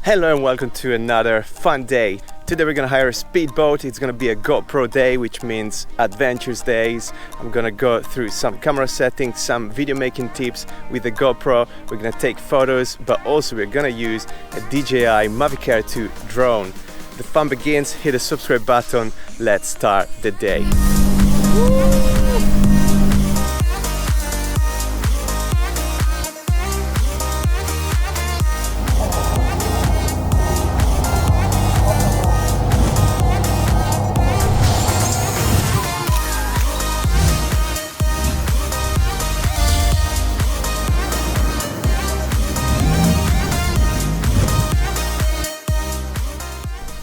Hello and welcome to another fun day. Today we're gonna hire a speedboat. It's gonna be a GoPro day, which means adventures days. I'm gonna go through some camera settings, some video making tips with the GoPro. We're gonna take photos, but also we're gonna use a DJI Mavic Air 2 drone. The fun begins, hit the subscribe button, let's start the day.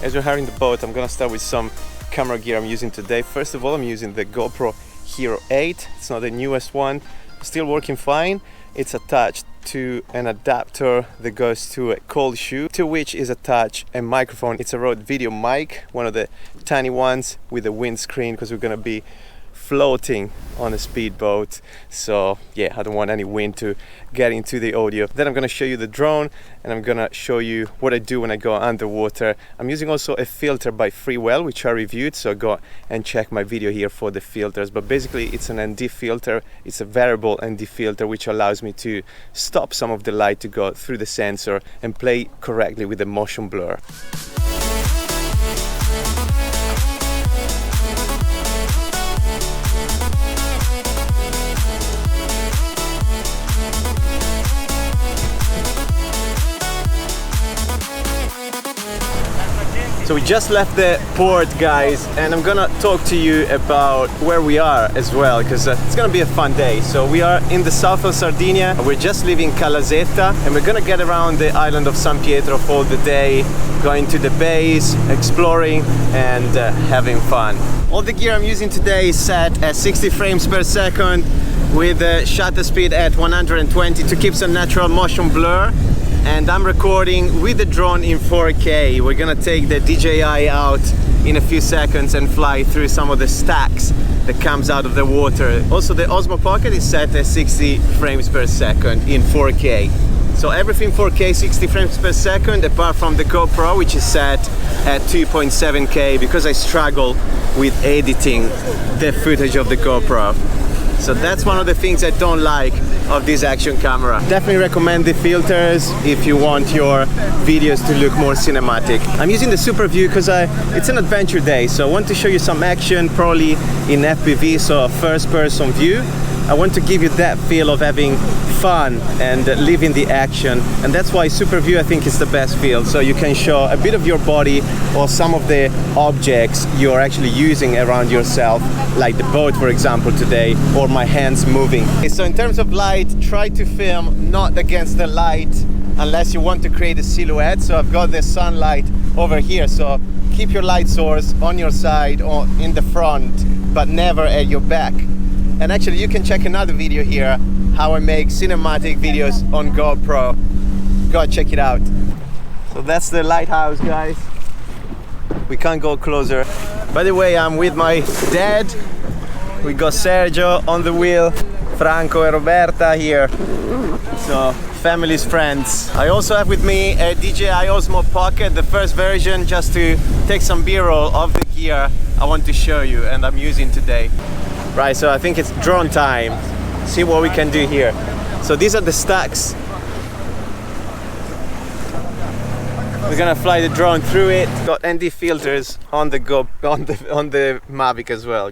As we're hiring the boat, I'm gonna start with some camera gear I'm using today. First of all, I'm using the Gopro Hero 8. It's not the newest one, still working fine. It's attached to an adapter that goes to a cold shoe, to which is attached a microphone. It's a Rode video mic, one of the tiny ones with a windscreen, because we're gonna be floating on a speedboat. So yeah, I don't want any wind to get into the audio. Then I'm gonna show you the drone and I'm gonna show you what I do when I go underwater. I'm using also a filter by Freewell, which I reviewed, so go and check my video here for the filters. But basically it's an ND filter. It's a variable ND filter which allows me to stop some of the light to go through the sensor and play correctly with the motion blur. So we just left the port, guys, and I'm gonna talk to you about where we are as well, because it's gonna be a fun day. So we are in the south of Sardinia. We're just leaving Calasetta and we're gonna get around the island of San Pietro for the day, going to the bays, exploring and having fun. All the gear I'm using today is set at 60 frames per second with the shutter speed at 120 to keep some natural motion blur. And I'm recording with the drone in 4K. We're gonna take the DJI out in a few seconds and fly through some of the stacks that comes out of the water. Also, the Osmo Pocket is set at 60 frames per second in 4K. So everything 4K, 60 frames per second, apart from the GoPro, which is set at 2.7K because I struggle with editing the footage of the GoPro. So that's one of the things I don't like of this action camera. Definitely recommend the filters if you want your videos to look more cinematic. I'm using the Super View because it's an adventure day, so I want to show you some action, probably in FPV, so a first-person view. I want to give you that feel of having fun and living the action, and that's why Super View I think is the best feel. So you can show a bit of your body or some of the objects you're actually using around yourself, like the boat, for example, today, or my hands moving. So in terms of light, try to film not against the light unless you want to create a silhouette. So I've got the sunlight over here, so keep your light source on your side or in the front, but never at your back. And actually you can check another video here, how I make cinematic videos on GoPro. Go check it out. So that's the lighthouse, guys. We can't go closer. By the way, I'm with my dad. We got Sergio on the wheel, Franco and Roberta here. So family's friends. I also have with me a DJI Osmo Pocket, the first version, just to take some B-roll of the gear I want to show you and I'm using today. Right, so I think it's drone time. See what we can do here. So these are the stacks. We're gonna fly the drone through it. Got ND filters on the on the Mavic as well.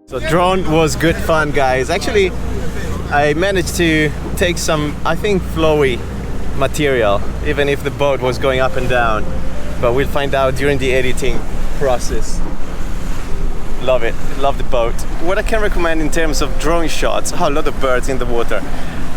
So drone was good fun, guys. Actually, I managed to take some, I think, flowy material, even if the boat was going up and down. But we'll find out during the editing process. Love it, love the boat. What I can recommend in terms of drone shots, oh, a lot of birds in the water,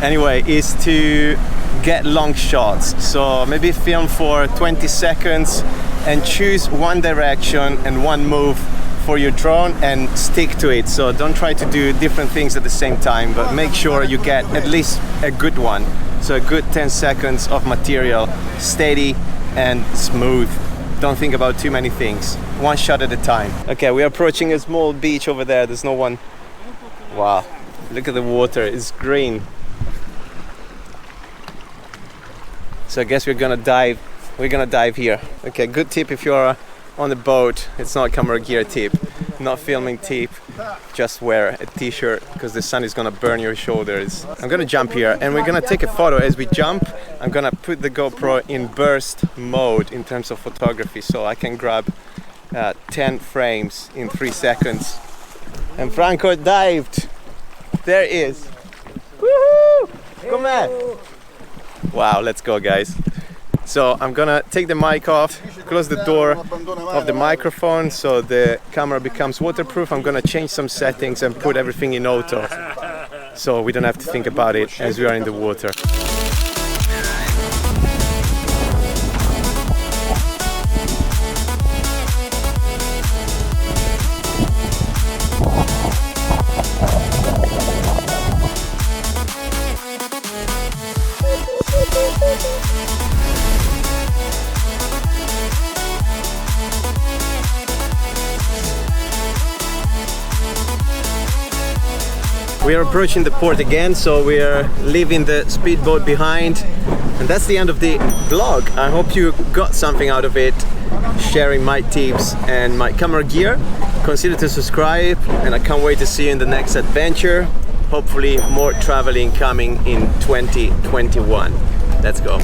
anyway, is to get long shots. So maybe film for 20 seconds and choose one direction and one move for your drone and stick to it. So don't try to do different things at the same time, but make sure you get at least a good one. So a good 10 seconds of material, steady and smooth. Don't think about too many things. One shot at a time. Okay, we're approaching a small beach over there. There's no one. Wow, look at the water, it's green. So I guess we're gonna dive here. Okay, good tip if you're on the boat, it's not camera gear tip, not filming tip, just wear a t-shirt because the sun is gonna burn your shoulders. I'm gonna jump here and we're gonna take a photo as we jump. I'm gonna put the GoPro in burst mode in terms of photography, so I can grab 10 frames in 3 seconds. And Franco dived! There he is! Woohoo! Come on! Wow, let's go guys. So I'm gonna take the mic off, close the door of the microphone so the camera becomes waterproof. I'm gonna change some settings and put everything in auto so we don't have to think about it as we are in the water. We are approaching the port again, so we are leaving the speedboat behind, and that's the end of the vlog. I hope you got something out of it, sharing my tips and my camera gear. Consider to subscribe, and I can't wait to see you in the next adventure. Hopefully more traveling coming in 2021. Let's go.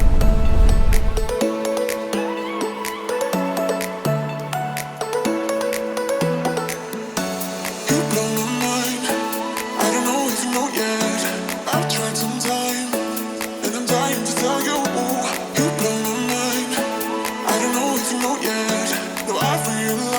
I don't know if you know yet. No, I feel